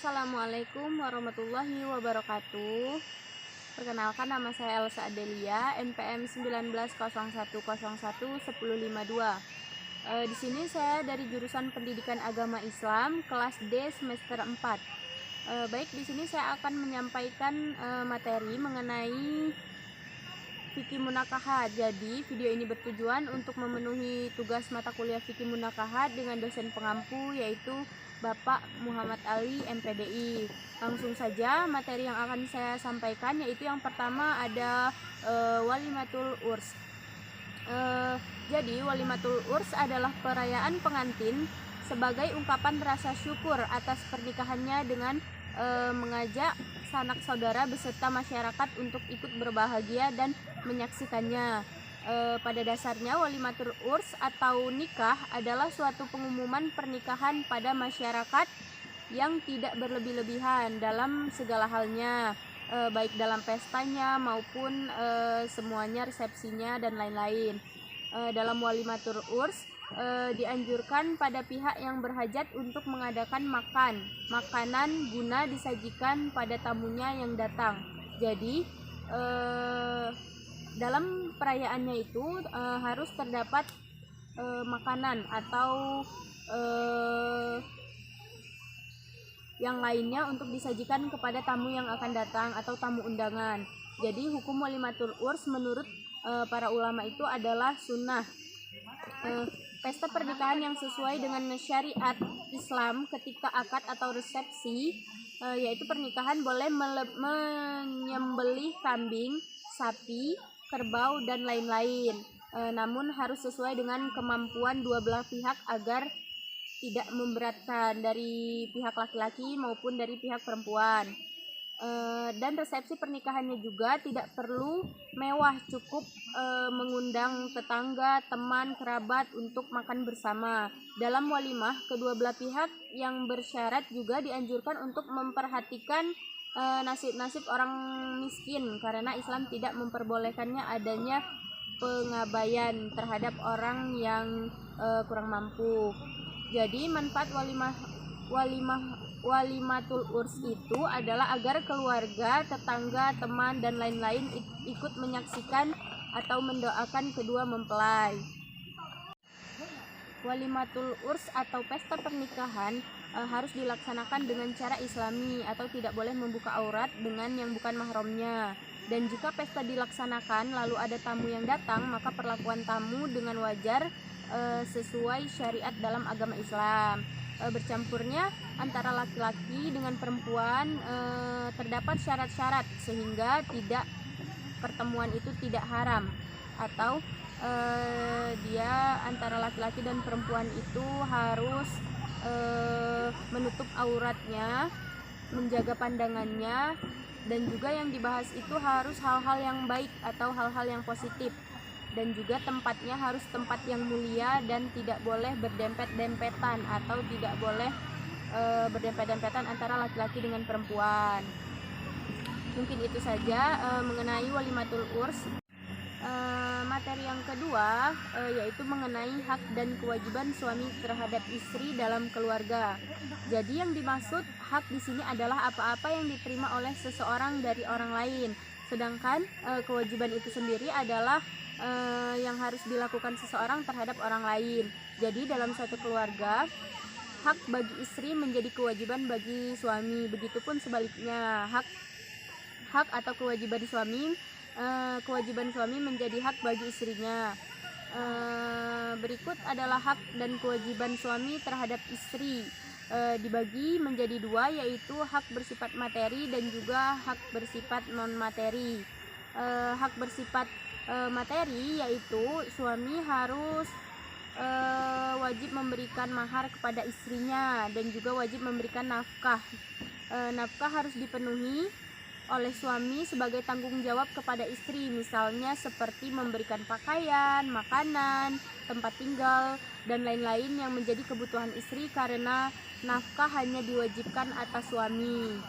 Assalamualaikum warahmatullahi wabarakatuh. Perkenalkan, nama saya Elsa Adelia, NPM 1901011052. Di sini saya dari jurusan Pendidikan Agama Islam kelas D semester 4. Baik, di sini saya akan menyampaikan materi mengenai fikih munakahat. Jadi, video ini bertujuan untuk memenuhi tugas mata kuliah fikih munakahat dengan dosen pengampu, yaitu Bapak Muhammad Ali, MPDI. Langsung saja materi yang akan saya sampaikan, yaitu yang pertama ada Walimatul Urs. Jadi, Walimatul Urs adalah perayaan pengantin sebagai ungkapan rasa syukur atas pernikahannya dengan mengajak sanak saudara beserta masyarakat untuk ikut berbahagia dan menyaksikannya. Pada dasarnya, Walimatul Urs atau nikah adalah suatu pengumuman pernikahan pada masyarakat yang tidak berlebih-lebihan dalam segala halnya, baik dalam pestanya maupun semuanya, resepsinya dan lain-lain. Dalam Walimatul Urs dianjurkan pada pihak yang berhajat untuk mengadakan makanan guna disajikan pada tamunya yang datang. Jadi dalam perayaannya itu harus terdapat makanan atau yang lainnya untuk disajikan kepada tamu yang akan datang atau tamu undangan. Jadi hukum Walimatul Urs menurut para ulama itu adalah sunnah. Pesta pernikahan yang sesuai dengan syariat Islam ketika akad atau resepsi, yaitu pernikahan boleh menyembelih kambing, sapi, kerbau dan lain-lain, namun harus sesuai dengan kemampuan dua belah pihak agar tidak memberatkan dari pihak laki-laki maupun dari pihak perempuan. Dan resepsi pernikahannya juga tidak perlu mewah, cukup mengundang tetangga, teman, kerabat untuk makan bersama. Dalam walimah, kedua belah pihak yang bersyarat juga dianjurkan untuk memperhatikan nasib-nasib orang miskin, karena Islam tidak memperbolehkannya adanya pengabaian terhadap orang yang kurang mampu. Jadi manfaat Walimatul Urs itu adalah agar keluarga, tetangga, teman dan lain-lain ikut menyaksikan atau mendoakan kedua mempelai. Walimatul Urs atau pesta pernikahan harus dilaksanakan dengan cara Islami atau tidak boleh membuka aurat dengan yang bukan mahramnya. Dan jika pesta dilaksanakan lalu ada tamu yang datang, maka perlakuan tamu dengan wajar sesuai syariat dalam agama Islam. Bercampurnya antara laki-laki dengan perempuan terdapat syarat-syarat sehingga pertemuan itu tidak haram, atau dia antara laki-laki dan perempuan itu harus menutup auratnya, menjaga pandangannya, dan juga yang dibahas itu harus hal-hal yang baik atau hal-hal yang positif, dan juga tempatnya harus tempat yang mulia dan tidak boleh berdempet-dempetan atau tidak boleh berdempet-dempetan antara laki-laki dengan perempuan. Mungkin itu saja mengenai Walimatul Urs. Materi yang kedua yaitu mengenai hak dan kewajiban suami terhadap istri dalam keluarga. Jadi yang dimaksud hak di sini adalah apa-apa yang diterima oleh seseorang dari orang lain, sedangkan kewajiban itu sendiri adalah yang harus dilakukan seseorang terhadap orang lain. Jadi dalam suatu keluarga, hak bagi istri menjadi kewajiban bagi suami. Begitupun sebaliknya, hak atau kewajiban suami menjadi hak bagi istrinya. Berikut adalah hak dan kewajiban suami terhadap istri. Dibagi menjadi dua, yaitu hak bersifat materi dan juga hak bersifat non materi. Hak bersifat materi yaitu suami harus wajib memberikan mahar kepada istrinya dan juga wajib memberikan nafkah. Nafkah harus dipenuhi oleh suami sebagai tanggung jawab kepada istri, misalnya seperti memberikan pakaian, makanan, tempat tinggal, dan lain-lain yang menjadi kebutuhan istri, karena nafkah hanya diwajibkan atas suami.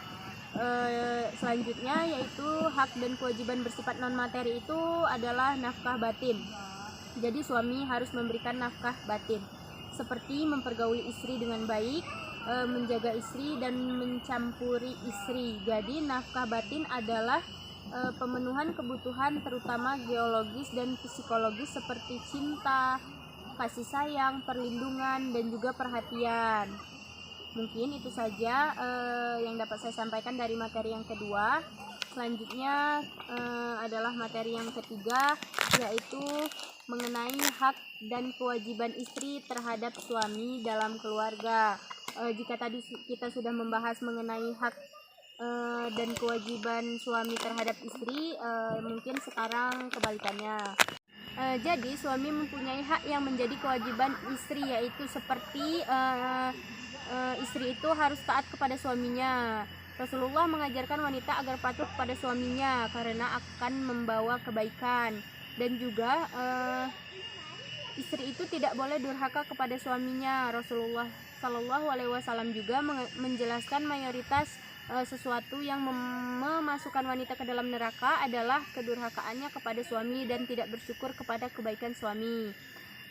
Selanjutnya yaitu hak dan kewajiban bersifat non materi itu adalah nafkah batin. Jadi suami harus memberikan nafkah batin, seperti mempergauli istri dengan baik, menjaga istri dan mencampuri istri. Jadi nafkah batin adalah pemenuhan kebutuhan terutama geologis dan psikologis seperti cinta, kasih sayang, perlindungan, dan juga perhatian. Mungkin itu saja yang dapat saya sampaikan dari materi yang kedua. Selanjutnya adalah materi yang ketiga, yaitu mengenai hak dan kewajiban istri terhadap suami dalam keluarga. Jika tadi kita sudah membahas mengenai hak dan kewajiban suami terhadap istri, mungkin sekarang kebalikannya. Jadi suami mempunyai hak yang menjadi kewajiban istri, yaitu seperti istri itu harus taat kepada suaminya. Rasulullah mengajarkan wanita agar patuh kepada suaminya karena akan membawa kebaikan. Dan juga istri itu tidak boleh durhaka kepada suaminya. Rasulullah Shallallahu Alaihi Wasallam juga menjelaskan mayoritas sesuatu yang memasukkan wanita ke dalam neraka adalah kedurhakaannya kepada suami dan tidak bersyukur kepada kebaikan suami.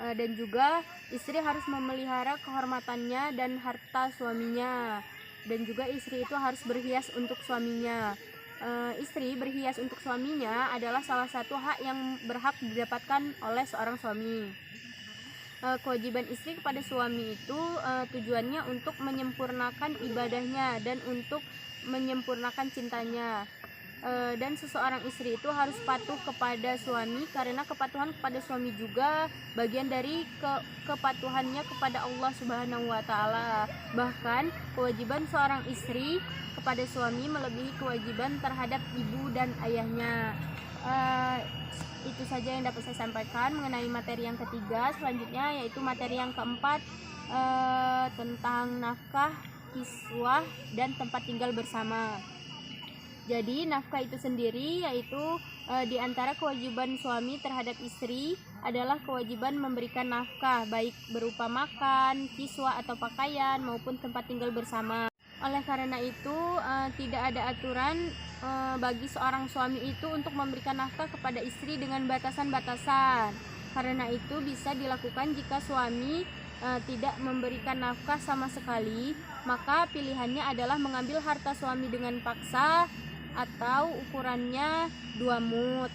Dan juga istri harus memelihara kehormatannya dan harta suaminya. Dan juga istri itu harus berhias untuk suaminya. Istri berhias untuk suaminya adalah salah satu hak yang berhak didapatkan oleh seorang suami. Kewajiban istri kepada suami itu tujuannya untuk menyempurnakan ibadahnya dan untuk menyempurnakan cintanya. Dan seseorang istri itu harus patuh kepada suami karena kepatuhan kepada suami juga bagian dari kepatuhannya kepada Allah Subhanahu wa taala. Bahkan kewajiban seorang istri kepada suami melebihi kewajiban terhadap ibu dan ayahnya. Itu saja yang dapat saya sampaikan mengenai materi yang ketiga. Selanjutnya yaitu materi yang keempat, tentang nafkah, kiswah, dan tempat tinggal bersama. Jadi nafkah itu sendiri yaitu di antara kewajiban suami terhadap istri adalah kewajiban memberikan nafkah, baik berupa makan, kiswah atau pakaian maupun tempat tinggal bersama. Oleh karena itu tidak ada aturan bagi seorang suami itu untuk memberikan nafkah kepada istri dengan batasan-batasan. Karena itu bisa dilakukan jika suami tidak memberikan nafkah sama sekali, maka pilihannya adalah mengambil harta suami dengan paksa atau ukurannya 2 mut,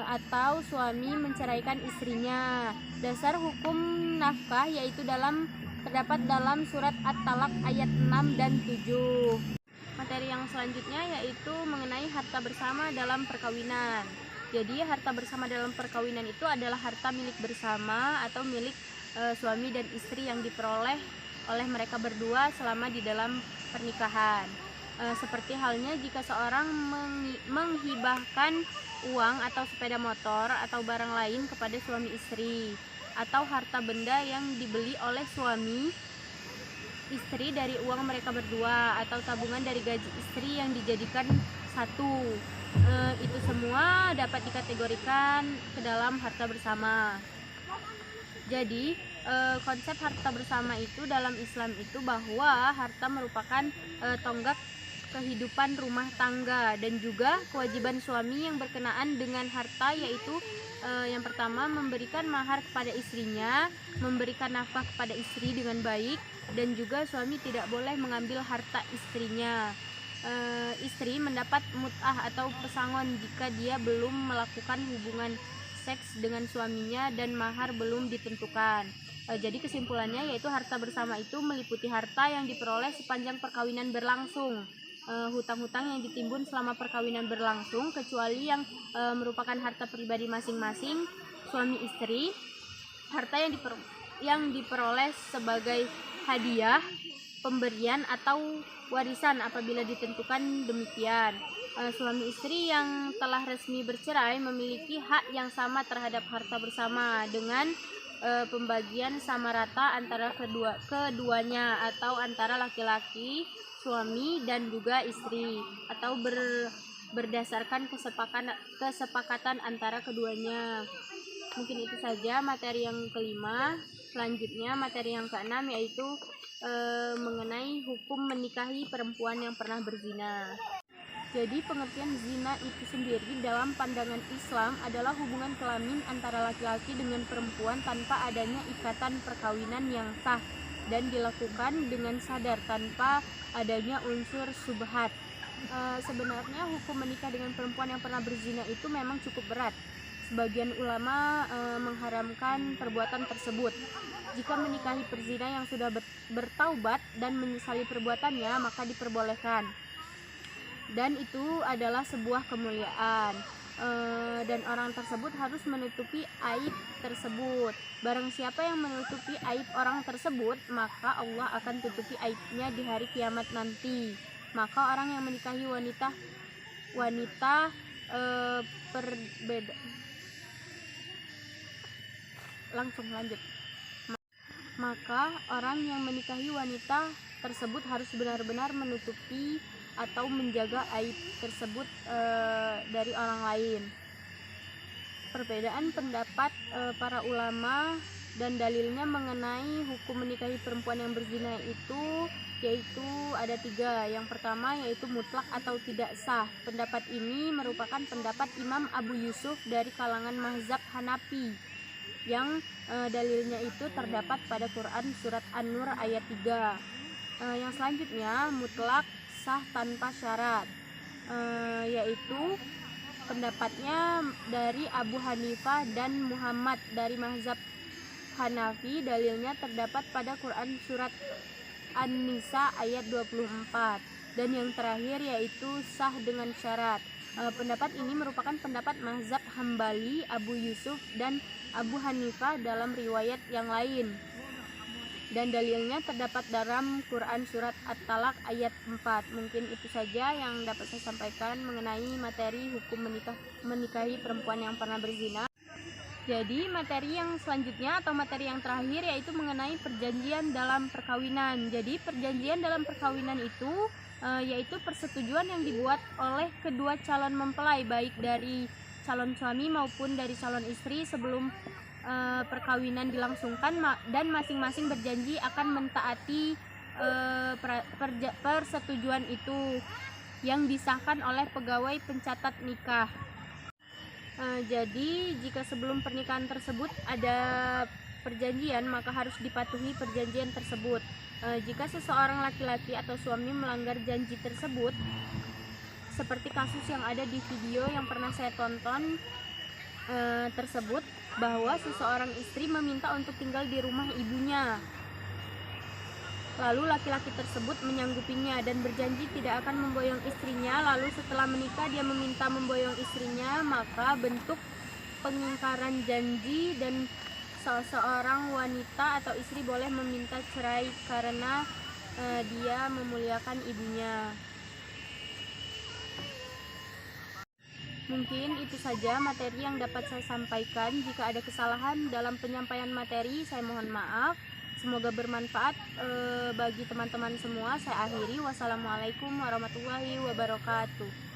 atau suami menceraikan istrinya. Dasar hukum nafkah yaitu terdapat dalam surat At-Talaq ayat 6 dan 7. Materi yang selanjutnya yaitu mengenai harta bersama dalam perkawinan. Jadi harta bersama dalam perkawinan itu adalah harta milik bersama atau milik suami dan istri yang diperoleh oleh mereka berdua selama di dalam pernikahan. Seperti halnya jika seorang menghibahkan uang atau sepeda motor atau barang lain kepada suami istri, atau harta benda yang dibeli oleh suami istri dari uang mereka berdua, atau tabungan dari gaji istri yang dijadikan satu. Itu semua dapat dikategorikan ke dalam harta bersama. Jadi konsep harta bersama itu dalam Islam itu bahwa harta merupakan tonggak kehidupan rumah tangga dan juga kewajiban suami yang berkenaan dengan harta, yaitu yang pertama memberikan mahar kepada istrinya, memberikan nafkah kepada istri dengan baik, dan juga suami tidak boleh mengambil harta istrinya. Istri mendapat mut'ah atau pesangon jika dia belum melakukan hubungan seks dengan suaminya dan mahar belum ditentukan. Jadi kesimpulannya yaitu harta bersama itu meliputi harta yang diperoleh sepanjang perkawinan berlangsung, hutang-hutang yang ditimbun selama perkawinan berlangsung, kecuali yang merupakan harta pribadi masing-masing suami istri, harta yang diperoleh sebagai hadiah, pemberian atau warisan apabila ditentukan demikian. Suami istri yang telah resmi bercerai memiliki hak yang sama terhadap harta bersama dengan pembagian sama rata antara keduanya atau antara laki-laki suami dan juga istri, atau berdasarkan kesepakatan antara keduanya. Mungkin itu saja materi yang kelima. Selanjutnya materi yang keenam yaitu mengenai hukum menikahi perempuan yang pernah berzina. Jadi pengertian zina itu sendiri dalam pandangan Islam adalah hubungan kelamin antara laki-laki dengan perempuan tanpa adanya ikatan perkawinan yang sah dan dilakukan dengan sadar tanpa adanya unsur subhat. Sebenarnya hukum menikah dengan perempuan yang pernah berzina itu memang cukup berat. Sebagian ulama mengharamkan perbuatan tersebut. Jika menikahi perzina yang sudah bertaubat dan menyesali perbuatannya, maka diperbolehkan. Dan itu adalah sebuah kemuliaan. Dan orang tersebut harus menutupi aib tersebut. Barang siapa yang menutupi aib orang tersebut, maka Allah akan tutupi aibnya di hari kiamat nanti. Maka orang yang menikahi wanita maka orang yang menikahi wanita tersebut harus benar-benar menutupi atau menjaga aib tersebut dari orang lain. Perbedaan pendapat para ulama dan dalilnya mengenai hukum menikahi perempuan yang berzina itu yaitu ada 3. Yang pertama yaitu mutlak atau tidak sah. Pendapat ini merupakan pendapat Imam Abu Yusuf dari kalangan mazhab Hanafi, yang dalilnya itu terdapat pada Quran surat An-Nur ayat 3. Yang selanjutnya mutlak sah tanpa syarat, yaitu pendapatnya dari Abu Hanifah dan Muhammad dari mazhab Hanafi. Dalilnya terdapat pada Quran surat An-Nisa ayat 24. Dan yang terakhir yaitu sah dengan syarat. Pendapat ini merupakan pendapat mazhab Hambali, Abu Yusuf dan Abu Hanifah dalam riwayat yang lain. Dan dalilnya terdapat dalam Quran surat At-Talaq ayat 4. Mungkin itu saja yang dapat saya sampaikan mengenai materi hukum menikahi perempuan yang pernah berzina. Jadi materi yang selanjutnya atau materi yang terakhir yaitu mengenai perjanjian dalam perkawinan. Jadi perjanjian dalam perkawinan itu yaitu persetujuan yang dibuat oleh kedua calon mempelai, baik dari calon suami maupun dari calon istri sebelum perkawinan dilangsungkan, dan masing-masing berjanji akan mentaati persetujuan itu yang disahkan oleh pegawai pencatat nikah. Jadi jika sebelum pernikahan tersebut ada perjanjian, maka harus dipatuhi perjanjian tersebut. Jika seseorang laki-laki atau suami melanggar janji tersebut, seperti kasus yang ada di video yang pernah saya tonton tersebut, bahwa seseorang istri meminta untuk tinggal di rumah ibunya, lalu laki-laki tersebut menyanggupinya dan berjanji tidak akan memboyong istrinya, lalu setelah menikah dia meminta memboyong istrinya, maka bentuk pengingkaran janji dan seseorang wanita atau istri boleh meminta cerai karena dia memuliakan ibunya. Mungkin itu saja materi yang dapat saya sampaikan. Jika ada kesalahan dalam penyampaian materi, saya mohon maaf. Semoga bermanfaat bagi teman-teman semua. Saya akhiri. Wassalamualaikum warahmatullahi wabarakatuh.